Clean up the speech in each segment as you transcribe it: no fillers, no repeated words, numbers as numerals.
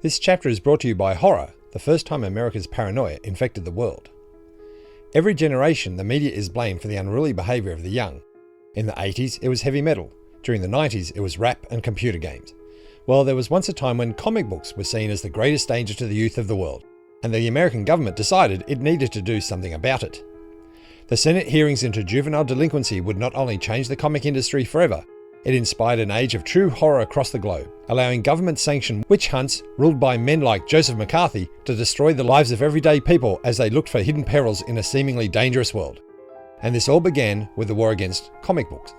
This chapter is brought to you by horror, the first time America's paranoia infected the world. Every generation, the media is blamed for the unruly behaviour of the young. In the 80s, it was heavy metal. During the 90s, it was rap and computer games. Well, there was once a time when comic books were seen as the greatest danger to the youth of the world, and the American government decided it needed to do something about it. The Senate hearings into juvenile delinquency would not only change the comic industry forever, it inspired an age of true horror across the globe, allowing government-sanctioned witch hunts ruled by men like Joseph McCarthy to destroy the lives of everyday people as they looked for hidden perils in a seemingly dangerous world. And this all began with the war against comic books.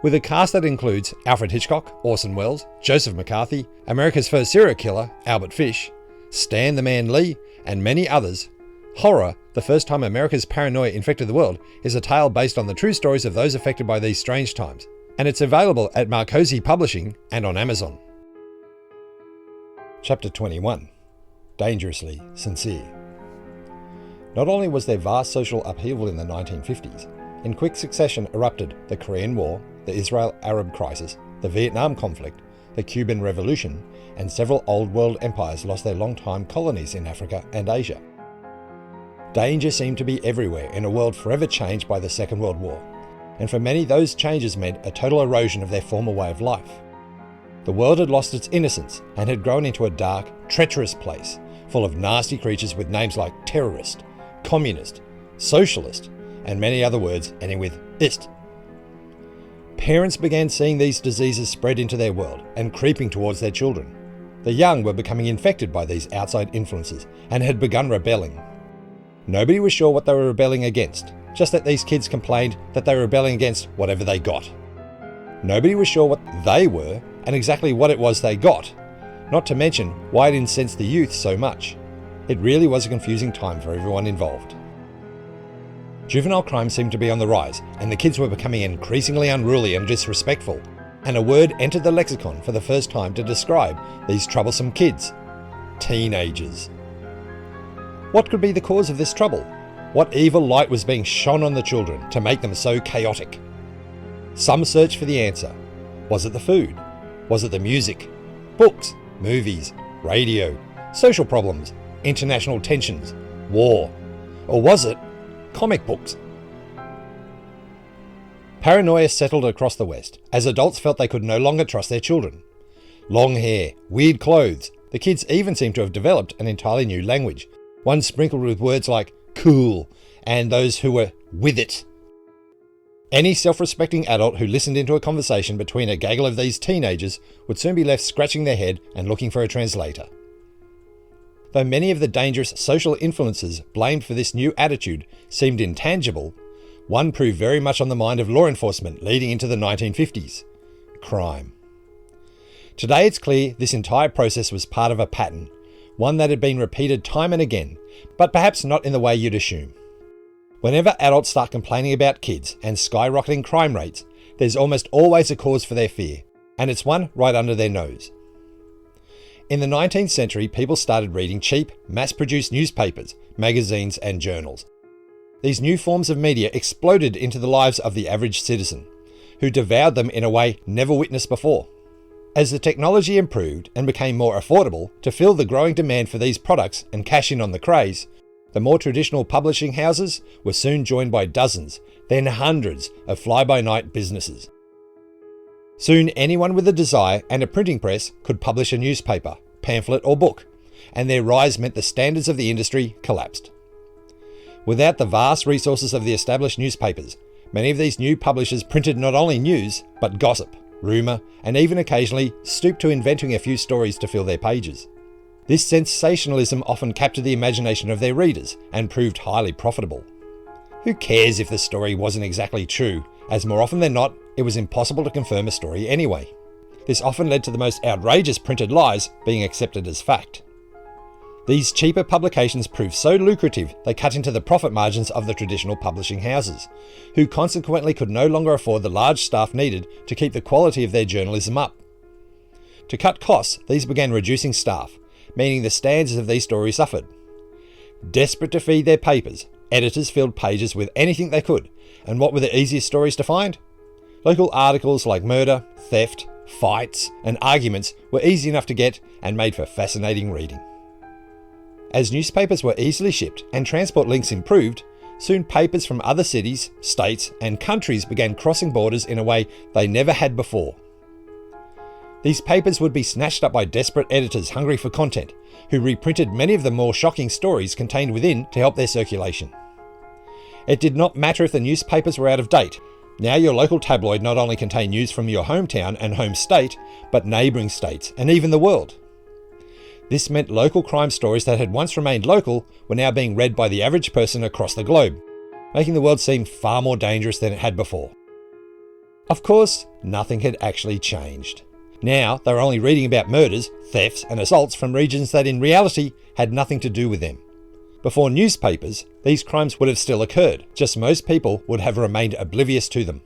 With a cast that includes Alfred Hitchcock, Orson Welles, Joseph McCarthy, America's first serial killer, Albert Fish, Stan the Man Lee, and many others, Horror, the first time America's paranoia infected the world, is a tale based on the true stories of those affected by these strange times. And it's available at Marcosi Publishing and on Amazon. Chapter 21. Dangerously Sincere. Not only was there vast social upheaval in the 1950s, in quick succession erupted the Korean War, the Israel-Arab crisis, the Vietnam conflict, the Cuban Revolution, and several old world empires lost their long-time colonies in Africa and Asia. Danger seemed to be everywhere in a world forever changed by the Second World War. And for many, those changes meant a total erosion of their former way of life. The world had lost its innocence and had grown into a dark, treacherous place, full of nasty creatures with names like terrorist, communist, socialist, and many other words ending with ist. Parents began seeing these diseases spread into their world and creeping towards their children. The young were becoming infected by these outside influences and had begun rebelling. Nobody was sure what they were rebelling against, just that these kids complained that they were rebelling against whatever they got. Nobody was sure what they were and exactly what it was they got, not to mention why it incensed the youth so much. It really was a confusing time for everyone involved. Juvenile crime seemed to be on the rise, and the kids were becoming increasingly unruly and disrespectful, and a word entered the lexicon for the first time to describe these troublesome kids: teenagers. What could be the cause of this trouble? What evil light was being shone on the children to make them so chaotic? Some searched for the answer. Was it the food? Was it the music? Books, movies, radio, social problems, international tensions, war? Or was it comic books? Paranoia settled across the West as adults felt they could no longer trust their children. Long hair, weird clothes, the kids even seemed to have developed an entirely new language, one sprinkled with words like cool, and those who were with it. Any self-respecting adult who listened into a conversation between a gaggle of these teenagers would soon be left scratching their head and looking for a translator. Though many of the dangerous social influences blamed for this new attitude seemed intangible, one proved very much on the mind of law enforcement leading into the 1950s: crime. Today it's clear this entire process was part of a pattern, one that had been repeated time and again, but perhaps not in the way you'd assume. Whenever adults start complaining about kids and skyrocketing crime rates, there's almost always a cause for their fear, and it's one right under their nose. In the 19th century, people started reading cheap, mass-produced newspapers, magazines, and journals. These new forms of media exploded into the lives of the average citizen, who devoured them in a way never witnessed before. As the technology improved and became more affordable to fill the growing demand for these products and cash in on the craze, the more traditional publishing houses were soon joined by dozens, then hundreds of fly-by-night businesses. Soon anyone with a desire and a printing press could publish a newspaper, pamphlet or book, and their rise meant the standards of the industry collapsed. Without the vast resources of the established newspapers, many of these new publishers printed not only news, but gossip, rumour, and even occasionally stooped to inventing a few stories to fill their pages. This sensationalism often captured the imagination of their readers and proved highly profitable. Who cares if the story wasn't exactly true, as more often than not, it was impossible to confirm a story anyway. This often led to the most outrageous printed lies being accepted as fact. These cheaper publications proved so lucrative they cut into the profit margins of the traditional publishing houses, who consequently could no longer afford the large staff needed to keep the quality of their journalism up. To cut costs, these began reducing staff, meaning the standards of these stories suffered. Desperate to feed their papers, editors filled pages with anything they could, and what were the easiest stories to find? Local articles like murder, theft, fights, and arguments were easy enough to get and made for fascinating reading. As newspapers were easily shipped and transport links improved, soon papers from other cities, states, and countries began crossing borders in a way they never had before. These papers would be snatched up by desperate editors hungry for content, who reprinted many of the more shocking stories contained within to help their circulation. It did not matter if the newspapers were out of date. Now your local tabloid not only contained news from your hometown and home state, but neighbouring states and even the world. This meant local crime stories that had once remained local were now being read by the average person across the globe, making the world seem far more dangerous than it had before. Of course, nothing had actually changed. Now they were only reading about murders, thefts and assaults from regions that in reality had nothing to do with them. Before newspapers, these crimes would have still occurred, just most people would have remained oblivious to them.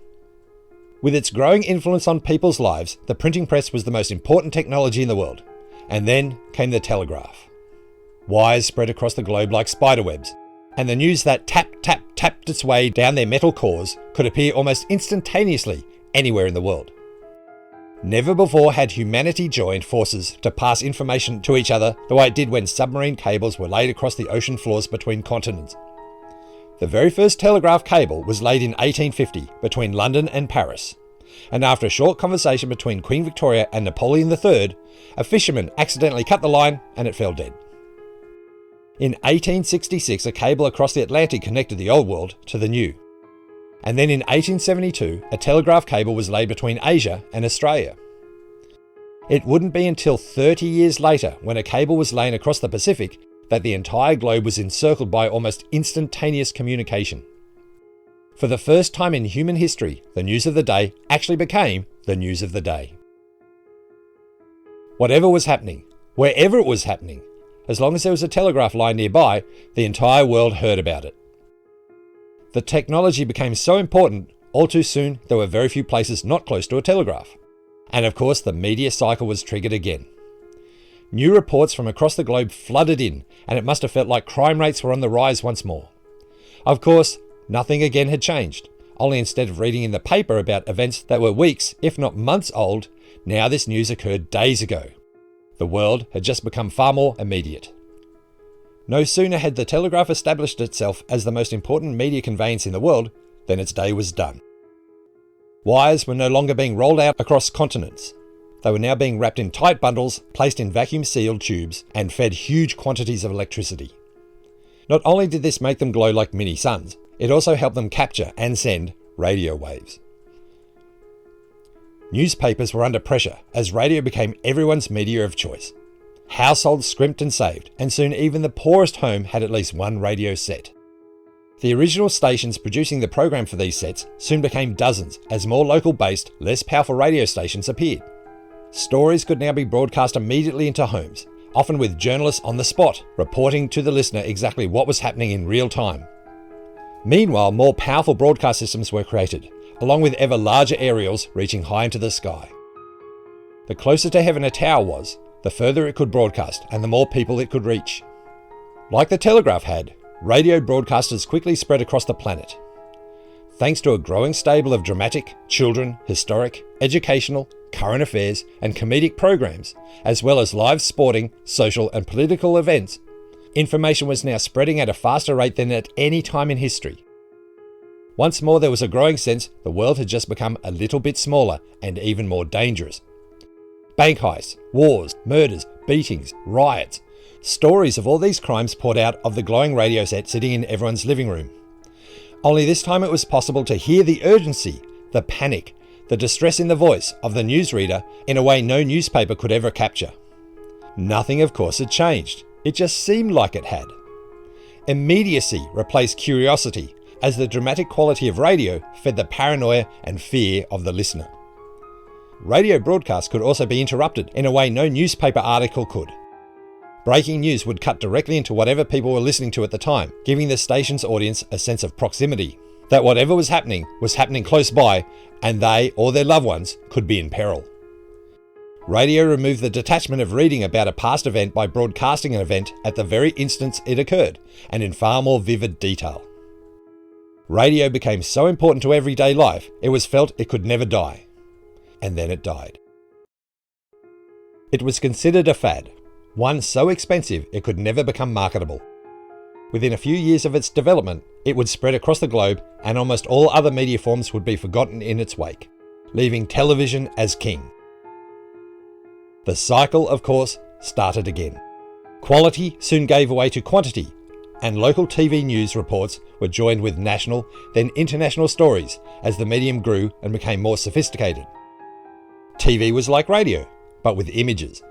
With its growing influence on people's lives, the printing press was the most important technology in the world. And then came the telegraph. Wires spread across the globe like spiderwebs, and the news that tapped its way down their metal cores could appear almost instantaneously anywhere in the world. Never before had humanity joined forces to pass information to each other the way it did when submarine cables were laid across the ocean floors between continents. The very first telegraph cable was laid in 1850 between London and Paris, and after a short conversation between Queen Victoria and Napoleon III, a fisherman accidentally cut the line and it fell dead. In 1866, a cable across the Atlantic connected the Old World to the New. And then in 1872, a telegraph cable was laid between Asia and Australia. It wouldn't be until 30 years later, when a cable was laid across the Pacific, that the entire globe was encircled by almost instantaneous communication. For the first time in human history, the news of the day actually became the news of the day. Whatever was happening, wherever it was happening, as long as there was a telegraph line nearby, the entire world heard about it. The technology became so important, all too soon there were very few places not close to a telegraph. And of course the media cycle was triggered again. New reports from across the globe flooded in, and it must have felt like crime rates were on the rise once more. Of course, nothing again had changed, only instead of reading in the paper about events that were weeks, if not months old, now this news occurred days ago. The world had just become far more immediate. No sooner had the telegraph established itself as the most important media conveyance in the world than its day was done. Wires were no longer being rolled out across continents. They were now being wrapped in tight bundles, placed in vacuum-sealed tubes, and fed huge quantities of electricity. Not only did this make them glow like mini suns, it also helped them capture and send radio waves. Newspapers were under pressure as radio became everyone's media of choice. Households scrimped and saved, and soon even the poorest home had at least one radio set. The original stations producing the program for these sets soon became dozens as more local-based, less powerful radio stations appeared. Stories could now be broadcast immediately into homes, often with journalists on the spot, reporting to the listener exactly what was happening in real time. Meanwhile, more powerful broadcast systems were created, along with ever larger aerials reaching high into the sky. The closer to heaven a tower was, the further it could broadcast and the more people it could reach. Like the telegraph had, radio broadcasters quickly spread across the planet. Thanks to a growing stable of dramatic, children, historic, educational, current affairs and comedic programs, as well as live sporting, social and political events, information was now spreading at a faster rate than at any time in history. Once more there was a growing sense the world had just become a little bit smaller and even more dangerous. Bank heists, wars, murders, beatings, riots. Stories of all these crimes poured out of the glowing radio set sitting in everyone's living room. Only this time it was possible to hear the urgency, the panic, the distress in the voice of the newsreader in a way no newspaper could ever capture. Nothing, of course, had changed. It just seemed like it had. Immediacy replaced curiosity as the dramatic quality of radio fed the paranoia and fear of the listener. Radio broadcasts could also be interrupted in a way no newspaper article could. Breaking news would cut directly into whatever people were listening to at the time, giving the station's audience a sense of proximity, that whatever was happening close by, and they or their loved ones could be in peril. Radio removed the detachment of reading about a past event by broadcasting an event at the very instant it occurred, and in far more vivid detail. Radio became so important to everyday life, it was felt it could never die. And then it died. It was considered a fad, one so expensive it could never become marketable. Within a few years of its development, it would spread across the globe and almost all other media forms would be forgotten in its wake, leaving television as king. The cycle, of course, started again. Quality soon gave way to quantity, and local TV news reports were joined with national, then international stories as the medium grew and became more sophisticated. TV was like radio, but with images.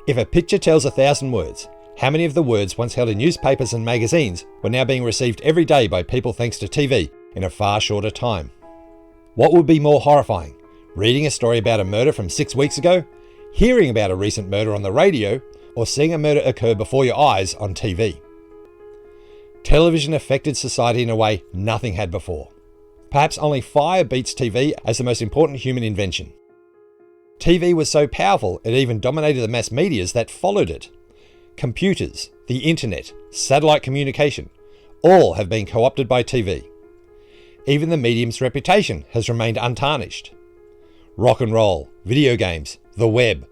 If a picture tells 1,000 words, how many of the words once held in newspapers and magazines were now being received every day by people thanks to TV in a far shorter time? What would be more horrifying, reading a story about a murder from 6 weeks ago, hearing about a recent murder on the radio, or seeing a murder occur before your eyes on TV? Television affected society in a way nothing had before. Perhaps only fire beats TV as the most important human invention. TV was so powerful it even dominated the mass medias that followed it. Computers, the internet, satellite communication, all have been co-opted by TV. Even the medium's reputation has remained untarnished. Rock and roll, video games, the web,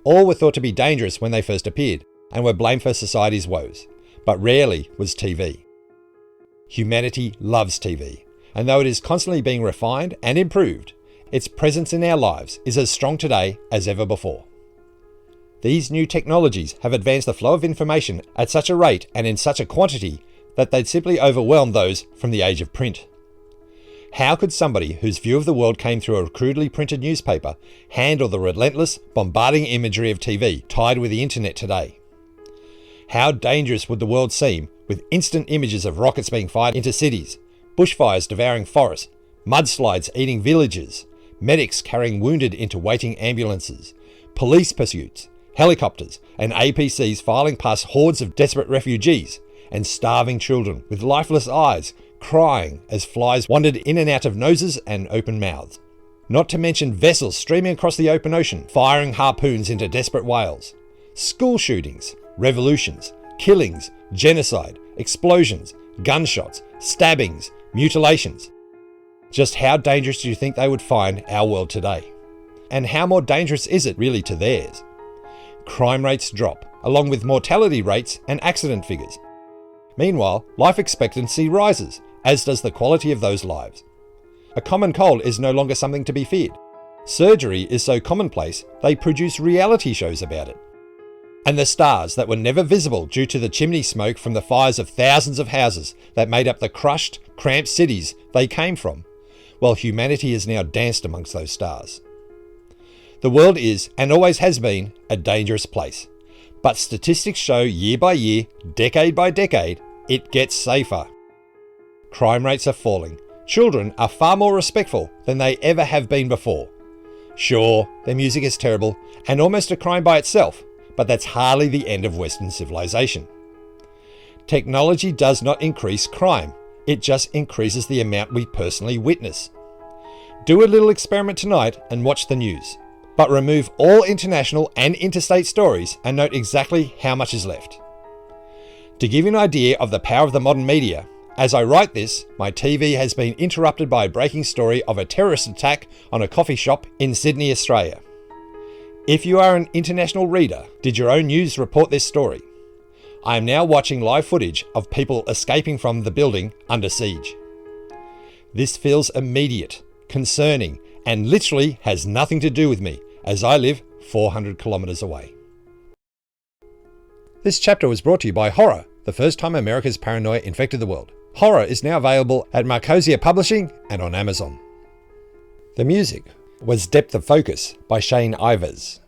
all were thought to be dangerous when they first appeared and were blamed for society's woes, but rarely was TV. Humanity loves TV, and though it is constantly being refined and improved, its presence in our lives is as strong today as ever before. These new technologies have advanced the flow of information at such a rate and in such a quantity that they'd simply overwhelm those from the age of print. How could somebody whose view of the world came through a crudely printed newspaper handle the relentless, bombarding imagery of TV tied with the internet today? How dangerous would the world seem with instant images of rockets being fired into cities, bushfires devouring forests, mudslides eating villages, medics carrying wounded into waiting ambulances, police pursuits, helicopters and APCs filing past hordes of desperate refugees, and starving children with lifeless eyes crying as flies wandered in and out of noses and open mouths. Not to mention vessels streaming across the open ocean, firing harpoons into desperate whales. School shootings, revolutions, killings, genocide, explosions, gunshots, stabbings, mutilations. Just how dangerous do you think they would find our world today? And how more dangerous is it really to theirs? Crime rates drop, along with mortality rates and accident figures. Meanwhile, life expectancy rises, as does the quality of those lives. A common cold is no longer something to be feared. Surgery is so commonplace, they produce reality shows about it. And the stars that were never visible due to the chimney smoke from the fires of thousands of houses that made up the crushed, cramped cities they came from, well, humanity has now danced amongst those stars. The world is, and always has been, a dangerous place. But statistics show year by year, decade by decade, it gets safer. Crime rates are falling. Children are far more respectful than they ever have been before. Sure, their music is terrible and almost a crime by itself, but that's hardly the end of Western civilization. Technology does not increase crime. It just increases the amount we personally witness. Do a little experiment tonight and watch the news. But remove all international and interstate stories and note exactly how much is left. To give you an idea of the power of the modern media, as I write this, my TV has been interrupted by a breaking story of a terrorist attack on a coffee shop in Sydney, Australia. If you are an international reader, did your own news report this story? I am now watching live footage of people escaping from the building under siege. This feels immediate, concerning, and literally has nothing to do with me, as I live 400 kilometres away. This chapter was brought to you by Horror, the first time America's paranoia infected the world. Horror is now available at Marcosia Publishing and on Amazon. The music was Depth of Focus by Shane Ivers.